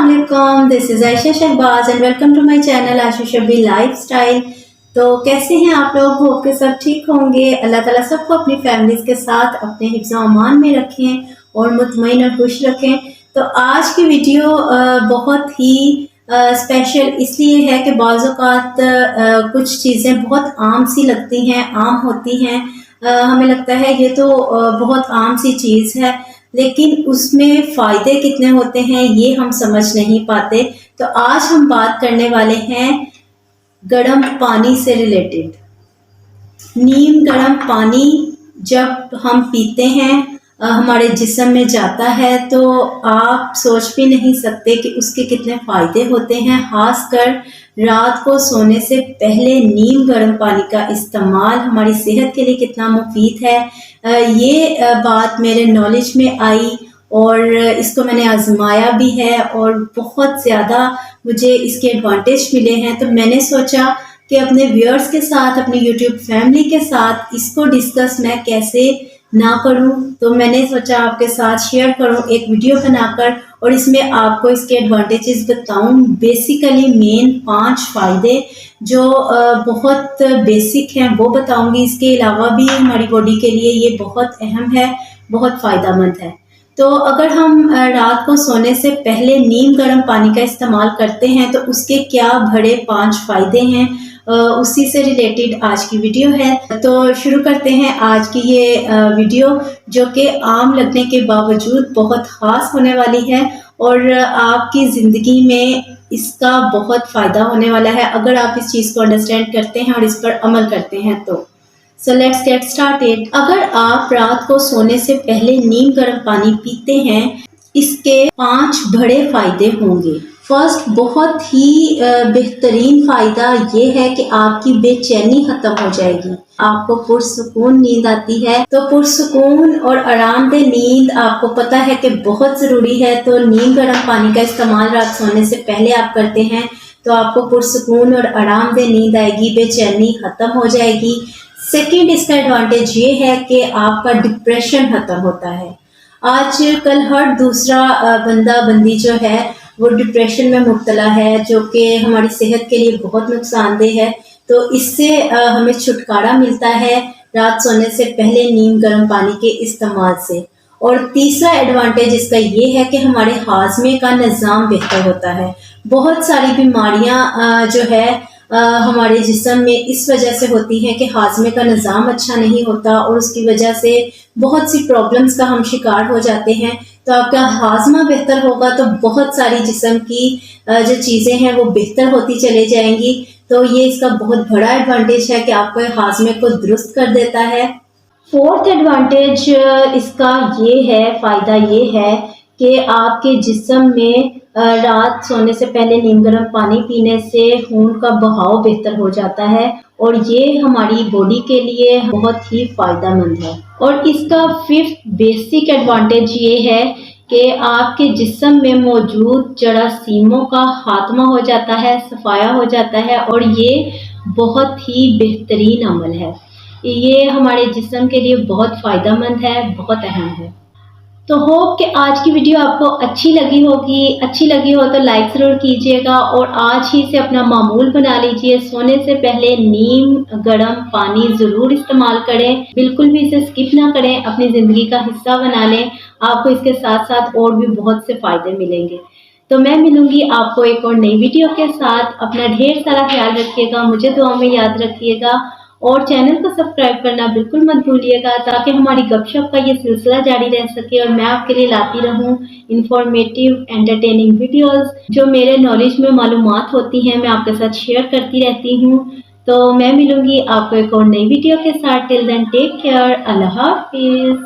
अस्सलामुअलैकुम, this is Ayesha Shahbaz and welcome to my channel Ayesha Shabi lifestyle. तो कैसे हैं आप लोग? होप के सब ठीक होंगे। अल्लाह ताला सबको अपनी फैमिलीज़ के साथ अपने हिफ्ज़ व अमान में रखें और मुतमईन और खुश रखें। तो आज की वीडियो बहुत ही स्पेशल इसलिए है कि बाज़ औक़ात कुछ चीज़ें बहुत आम सी लगती हैं, आम होती हैं। हमें लगता है ये तो बहुत आम सी चीज़ है, लेकिन उसमें फ़ायदे कितने होते हैं ये हम समझ नहीं पाते। तो आज हम बात करने वाले हैं गर्म पानी से रिलेटेड। नीम गर्म पानी जब हम पीते हैं हमारे जिस्म में जाता है तो आप सोच भी नहीं सकते कि उसके कितने फ़ायदे होते हैं। ख़ासकर रात को सोने से पहले नीम गर्म पानी का इस्तेमाल हमारी सेहत के लिए कितना मुफीद है, ये बात मेरे नॉलेज में आई और इसको मैंने आजमाया भी है और बहुत ज़्यादा मुझे इसके एडवांटेज मिले हैं। तो मैंने सोचा कि अपने व्यूअर्स के साथ, अपनी यूट्यूब फैमिली के साथ इसको डिस्कस मैं कैसे ना करूं, तो मैंने सोचा आपके साथ शेयर करूं एक वीडियो बनाकर और इसमें आपको इसके एडवांटेजेस बताऊं। बेसिकली मेन 5 फ़ायदे जो बहुत बेसिक हैं वो बताऊंगी। इसके अलावा भी हमारी बॉडी के लिए ये बहुत अहम है, बहुत फ़ायदेमंद है। तो अगर हम रात को सोने से पहले नीम गर्म पानी का इस्तेमाल करते हैं तो उसके क्या बड़े 5 फ़ायदे हैं, उसी से रिलेटेड आज की वीडियो है। तो शुरू करते हैं आज की ये वीडियो, जो कि आम लगने के बावजूद बहुत ख़ास होने वाली है और आपकी ज़िंदगी में इसका बहुत फ़ायदा होने वाला है अगर आप इस चीज़ को अंडरस्टैंड करते हैं और इस पर अमल करते हैं तो। So let's get started. अगर आप रात को सोने से पहले नीम गर्म पानी पीते हैं, इसके 5 बड़े फ़ायदे होंगे। फर्स्ट, बहुत ही बेहतरीन फ़ायदा ये है कि आपकी बेचैनी ख़त्म हो जाएगी। आपको पुरसुकून नींद आती है, तो पुरसुकून और आरामदेह नींद आपको पता है कि बहुत ज़रूरी है। तो नीम गर्म पानी का इस्तेमाल रात सोने से पहले आप करते हैं तो आपको पुरसुकून और आरामदेह नींद आएगी, बेचैनी ख़त्म हो जाएगी। सेकेंड, इसका एडवांटेज ये है कि आपका डिप्रेशन खत्म होता है। आज कल हर दूसरा बंदा बंदी जो है वो डिप्रेशन में मुब्तला है, जो कि हमारी सेहत के लिए बहुत नुकसानदेह है। तो इससे हमें छुटकारा मिलता है रात सोने से पहले नीम गर्म पानी के इस्तेमाल से। और तीसरा एडवांटेज इसका ये है कि हमारे हाजमे का निज़ाम बेहतर होता है। बहुत सारी बीमारियां जो है हमारे जिस्म में इस वजह से होती हैं कि हाजमे का निज़ाम अच्छा नहीं होता और उसकी वजह से बहुत सी प्रॉब्लम्स का हम शिकार हो जाते हैं। तो आपका हाजमा बेहतर होगा तो बहुत सारी जिस्म की जो चीज़ें हैं वो बेहतर होती चले जाएंगी। तो ये इसका बहुत बड़ा एडवांटेज है कि आपके हाजमे को दुरुस्त कर देता है। फोर्थ एडवांटेज इसका ये है, फ़ायदा ये है कि आपके जिस्म में रात सोने से पहले नीम गर्म पानी पीने से खून का बहाव बेहतर हो जाता है और ये हमारी बॉडी के लिए बहुत ही फ़ायदेमंद है। और इसका फिफ्थ बेसिक एडवांटेज ये है कि आपके जिस्म में मौजूद जरासीमों का खात्मा हो जाता है, सफाया हो जाता है और ये बहुत ही बेहतरीन अमल है। ये हमारे जिस्म के लिए बहुत फ़ायदेमंद है, बहुत अहम है। तो होप कि आज की वीडियो आपको अच्छी लगी होगी। अच्छी लगी हो तो लाइक ज़रूर कीजिएगा और आज ही से अपना मामूल बना लीजिए। सोने से पहले नीम गर्म पानी ज़रूर इस्तेमाल करें, बिल्कुल भी इसे स्किप ना करें, अपनी ज़िंदगी का हिस्सा बना लें। आपको इसके साथ साथ और भी बहुत से फ़ायदे मिलेंगे। तो मैं मिलूँगी आपको एक और नई वीडियो के साथ। अपना ढेर सारा ख्याल रखिएगा, मुझे दुआ में याद रखिएगा और चैनल को सब्सक्राइब करना बिल्कुल मत भूलिएगा ताकि हमारी गपशप का ये सिलसिला जारी रह सके और मैं आपके लिए लाती रहूं इंफॉर्मेटिव एंटरटेनिंग वीडियोस। जो मेरे नॉलेज में मालूमात होती हैं मैं आपके साथ शेयर करती रहती हूं। तो मैं मिलूंगी आपको एक और नई वीडियो के साथ। टिल देन टेक केयर, अल्लाह हाफिज़।